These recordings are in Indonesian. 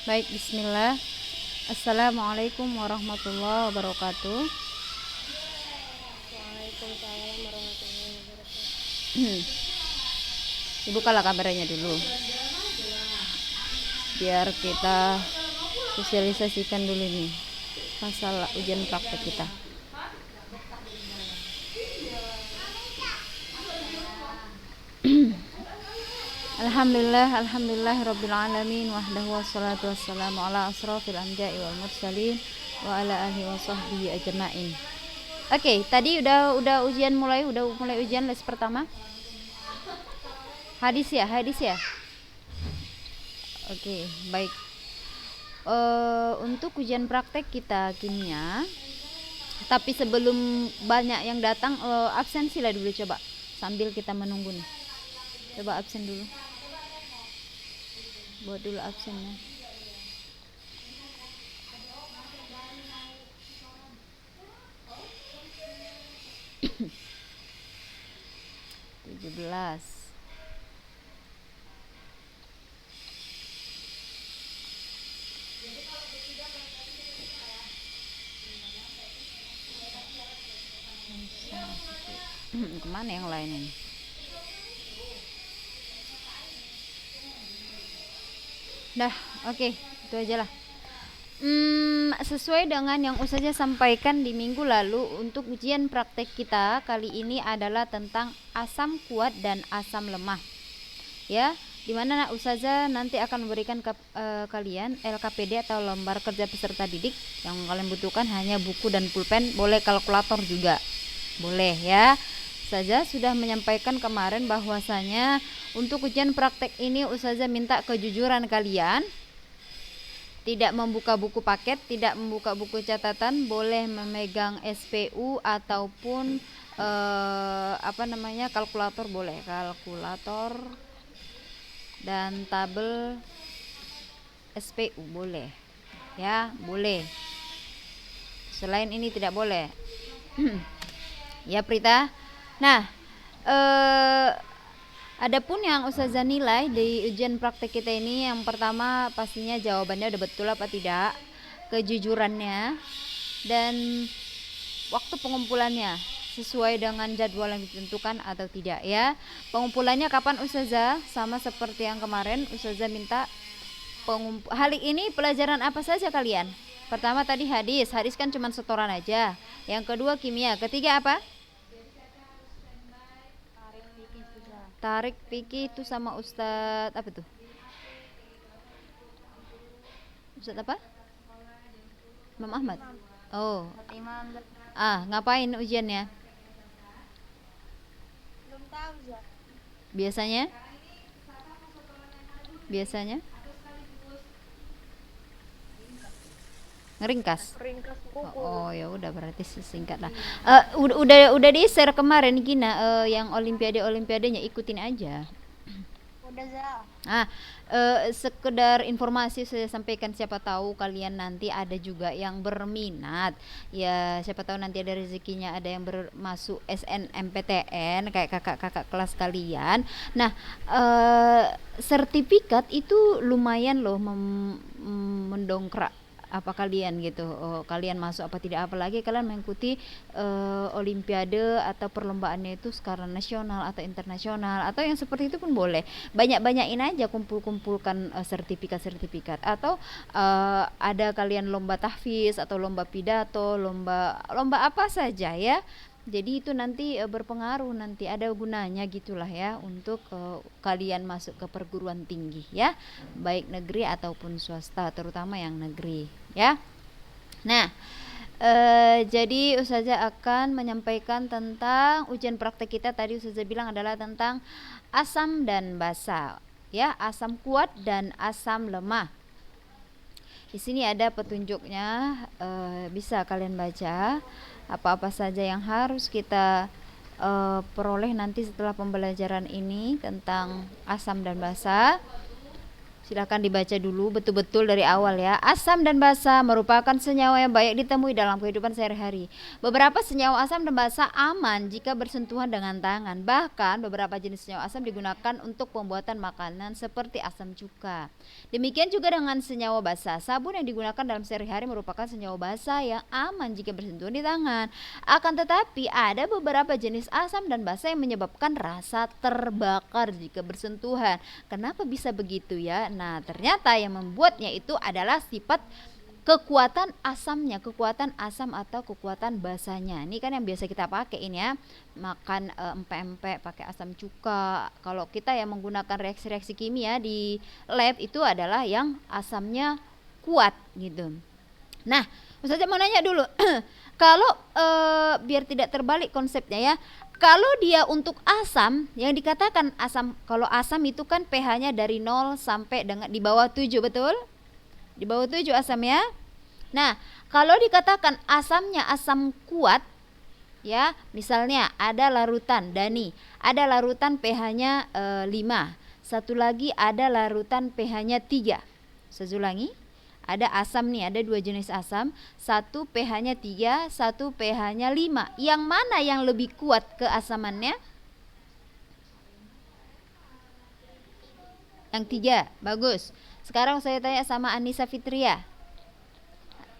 Baik, bismillah. Assalamualaikum warahmatullahi wabarakatuh. Waalaikumsalam warahmatullahi wabarakatuh. Dibukalah kameranya dulu. Biar kita sosialisasikan dulu nih masalah ujian praktek kita. Alhamdulillah rabbil alamin wahdahu wassalatu wassalamu ala asrofil anbiya'i wal mursalin wa ala alihi wa sahbihi ajma'in. Oke, tadi udah mulai ujian les pertama. Hadis ya. Oke, baik. Untuk ujian praktek kita kimia. Tapi sebelum banyak yang datang, absen sila dulu coba sambil kita menunggu nih. Coba absen dulu. Buat dulu absennya. (17) Kemana yang lain ini? Dah, oke, itu aja lah. Sesuai dengan yang Ustazah sampaikan di minggu lalu, untuk ujian praktek kita kali ini adalah tentang asam kuat dan asam lemah. Ya, dimana Ustazah nanti akan memberikan kalian LKPD atau lembar kerja peserta didik. Yang kalian butuhkan hanya buku dan pulpen, boleh kalkulator juga. Boleh ya. Ustazah sudah menyampaikan kemarin bahwasanya untuk ujian praktek ini Ustazah minta kejujuran kalian. Tidak membuka buku paket, tidak membuka buku catatan, boleh memegang SPU ataupun kalkulator, boleh kalkulator dan tabel SPU boleh. Ya, boleh. Selain ini tidak boleh. Ya, Prita. Nah, adapun yang Ustazah nilai di ujian praktek kita ini, yang pertama pastinya jawabannya udah betul apa tidak, kejujurannya, dan waktu pengumpulannya sesuai dengan jadwal yang ditentukan atau tidak ya. Pengumpulannya kapan Ustazah? Sama seperti yang kemarin, Ustazah minta hari ini pelajaran apa saja kalian? Pertama tadi hadis kan cuma setoran aja. Yang kedua kimia, ketiga apa? Tarik fikih itu sama Ustadz apa tuh? Ustadz apa? Imam Ahmad. Oh. Ngapain ujiannya? Belum tahu, Zah. Biasanya? Ngeringkas. buku. Oh ya udah, berarti singkat lah. Udah di-share kemarin Gina, yang olimpiadenya ikutin aja. Udah, Zah. Sekedar informasi saya sampaikan, siapa tahu kalian nanti ada juga yang berminat ya, siapa tahu nanti ada rezekinya, ada yang bermasuk SNMPTN kayak kakak-kakak kelas kalian. Nah, sertifikat itu lumayan loh mendongkrak apa kalian gitu, kalian masuk apa tidak, apalagi kalian mengikuti olimpiade atau perlombaannya itu skala nasional atau internasional atau yang seperti itu pun boleh. Banyakin aja, kumpulkan sertifikat atau ada kalian lomba tahfiz atau lomba pidato, lomba apa saja ya. Jadi itu nanti berpengaruh, nanti ada gunanya gitulah ya untuk kalian masuk ke perguruan tinggi ya, baik negeri ataupun swasta, terutama yang negeri ya. Nah, jadi Ustazah akan menyampaikan tentang ujian praktek kita. Tadi Ustazah bilang adalah tentang asam dan basa ya, asam kuat dan asam lemah. Di sini ada petunjuknya, bisa kalian baca apa-apa saja yang harus kita peroleh nanti setelah pembelajaran ini tentang asam dan basa. Silakan dibaca dulu betul-betul dari awal ya. Asam dan basa merupakan senyawa yang banyak ditemui dalam kehidupan sehari-hari. Beberapa senyawa asam dan basa aman jika bersentuhan dengan tangan. Bahkan beberapa jenis senyawa asam digunakan untuk pembuatan makanan seperti asam cuka. Demikian juga dengan senyawa basa. Sabun yang digunakan dalam sehari-hari merupakan senyawa basa yang aman jika bersentuhan di tangan. Akan tetapi ada beberapa jenis asam dan basa yang menyebabkan rasa terbakar jika bersentuhan. Kenapa bisa begitu ya? Nah, ternyata yang membuatnya itu adalah sifat kekuatan asamnya, kekuatan asam atau kekuatan basanya. Ini kan yang biasa kita pakai ini ya, makan empek-empek pakai asam cuka. Kalau kita yang menggunakan reaksi-reaksi kimia di lab itu adalah yang asamnya kuat gitu. Nah, Ustazah mau nanya dulu, kalau biar tidak terbalik konsepnya ya, kalau dia untuk asam, yang dikatakan asam, kalau asam itu kan pH-nya dari 0 sampai dengan di bawah 7, betul? Di bawah 7 asam ya. Nah, kalau dikatakan asamnya asam kuat, ya, misalnya ada larutan Dani, ada larutan pH-nya 5. Satu lagi ada larutan pH-nya 3. Saya ulangi. Ada asam nih, ada 2 jenis asam, satu pH-nya 3, satu pH-nya 5. Yang mana yang lebih kuat keasamannya? Yang 3, bagus. Sekarang saya tanya sama Anissa Fitria.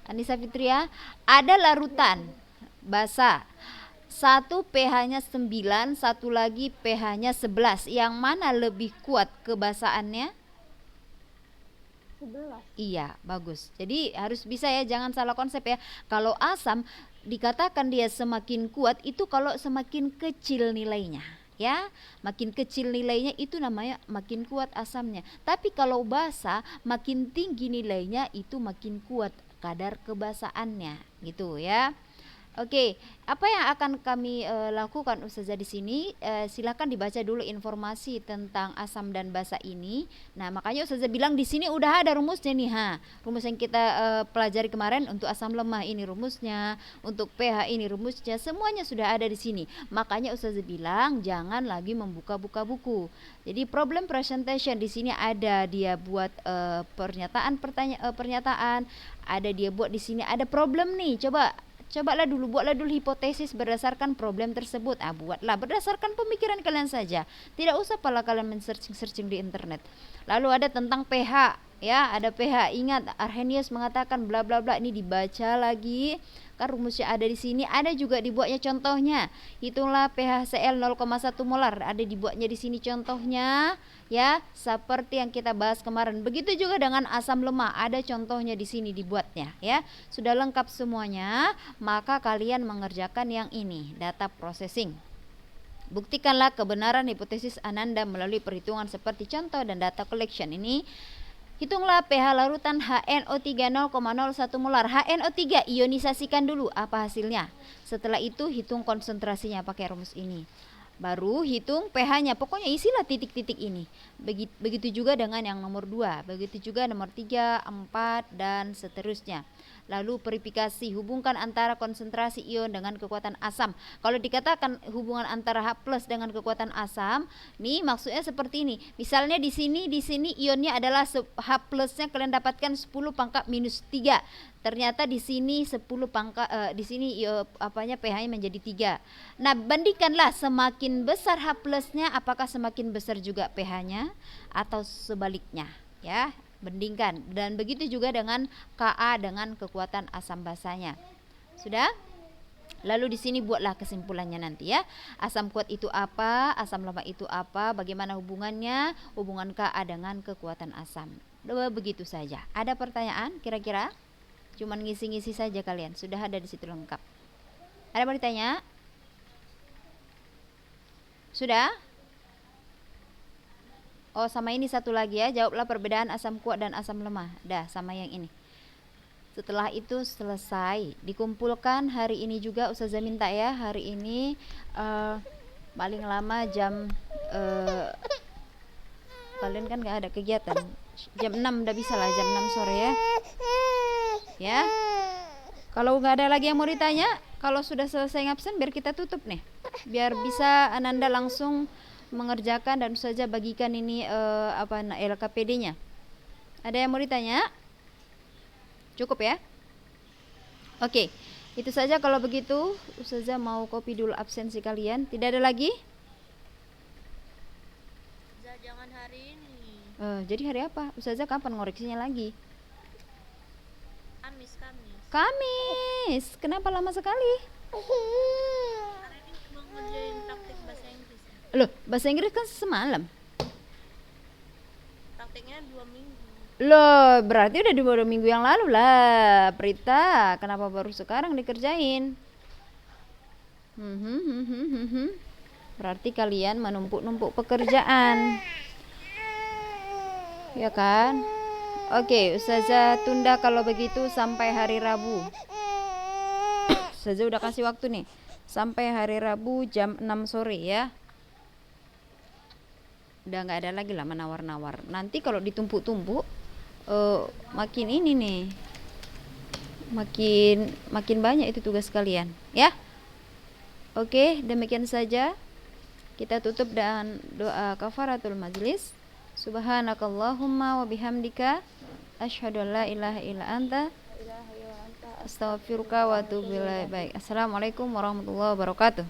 Anissa Fitria, ada larutan basa. Satu pH-nya 9, satu lagi pH-nya 11. Yang mana lebih kuat kebasaannya? 11. Iya, bagus. Jadi harus bisa ya, jangan salah konsep ya. Kalau asam dikatakan dia semakin kuat itu kalau semakin kecil nilainya, ya. Makin kecil nilainya itu namanya makin kuat asamnya. Tapi kalau basa makin tinggi nilainya itu makin kuat kadar kebasaannya, gitu ya. Oke, apa yang akan kami lakukan Ustazah di sini? Silakan dibaca dulu informasi tentang asam dan basa ini. Nah, makanya Ustazah bilang di sini udah ada rumusnya nih, rumus yang kita pelajari kemarin untuk asam lemah ini rumusnya, untuk pH ini rumusnya, semuanya sudah ada di sini. Makanya Ustazah bilang jangan lagi membuka-buka buku. Jadi problem presentation di sini ada dia buat pernyataan, ada dia buat di sini ada problem nih. Cobalah dulu, buatlah dulu hipotesis berdasarkan problem tersebut. Buatlah berdasarkan pemikiran kalian saja. Tidak usah pala kalian men-searching di internet. Lalu ada tentang pH, ya, ada pH. Ingat Arrhenius mengatakan bla bla bla, ini dibaca lagi. Kan rumusnya ada di sini, ada juga dibuatnya contohnya. Hitunglah pH Cl 0,1 molar, ada dibuatnya di sini contohnya, ya, seperti yang kita bahas kemarin. Begitu juga dengan asam lemah, ada contohnya di sini dibuatnya, ya. Sudah lengkap semuanya, maka kalian mengerjakan yang ini, data processing. Buktikanlah kebenaran hipotesis Ananda melalui perhitungan seperti contoh dan data collection ini. Hitunglah pH larutan HNO3 0,01 molar. HNO3 ionisasikan dulu, apa hasilnya? Setelah itu hitung konsentrasinya pakai rumus ini. Baru hitung pH-nya, pokoknya isilah titik-titik ini. Begitu juga dengan yang nomor 2, begitu juga nomor 3, 4, dan seterusnya. Lalu verifikasi, hubungkan antara konsentrasi ion dengan kekuatan asam. Kalau dikatakan hubungan antara H+ dengan kekuatan asam, nih maksudnya seperti ini. Misalnya di sini ionnya adalah H+-nya kalian dapatkan 10 pangkat minus 3. Ternyata di sini 10 pangkat di sini pH-nya menjadi 3. Nah, bandingkanlah semakin besar H+-nya apakah semakin besar juga pH-nya atau sebaliknya, ya. Bandingkan, dan begitu juga dengan Ka dengan kekuatan asam basanya. Sudah? Lalu di sini buatlah kesimpulannya nanti ya. Asam kuat itu apa? Asam lemah itu apa? Bagaimana hubungannya? Hubungan Ka dengan kekuatan asam. Begitu saja. Ada pertanyaan kira-kira? Cuman ngisi-ngisi saja kalian. Sudah ada di situ lengkap. Ada mau ditanya? Sudah? Oh, sama ini satu lagi ya, jawablah perbedaan asam kuat dan asam lemah. Dah, sama yang ini. Setelah itu selesai, dikumpulkan hari ini juga Ustazah minta ya, hari ini paling lama jam kalian kan gak ada kegiatan. Jam 6 udah bisa lah, jam 6 sore ya. Ya. Kalau nggak ada lagi yang mau ditanya, kalau sudah selesai ngabsen biar kita tutup nih. Biar bisa Ananda langsung mengerjakan dan saja bagikan ini LKPD-nya. Ada yang mau ditanya? Cukup ya? Oke, itu saja kalau begitu. Ustazah mau copy dulu absensi kalian. Tidak ada lagi? Jangan hari ini. Jadi hari apa? Ustazah kapan ngoreksinya lagi? Kamis. Kamis. Kenapa lama sekali? Hari ini cuma ngerjain praktik bahasa Inggris. Loh, bahasa Inggris kan semalam. Praktiknya 2 minggu. Loh, berarti udah 2 minggu yang lalu lah, Prita. Kenapa baru sekarang dikerjain? Berarti kalian menumpuk-numpuk pekerjaan. Ya kan? Oke, Ustazah tunda kalau begitu sampai hari Rabu. Ustazah udah kasih waktu nih. Sampai hari Rabu jam 6 sore ya. Udah nggak ada lagi lah menawar-nawar. Nanti kalau ditumpuk-tumpuk makin ini nih. Makin banyak itu tugas kalian, ya. Oke, demikian saja. Kita tutup dengan doa kafaratul majlis. Subhanakallahumma wa bihamdika asyhadu an la ilaha illa anta astaghfiruka wa atubu ilaik. Baik. Assalamualaikum warahmatullahi wabarakatuh.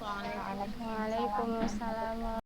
Waalaikumsalam.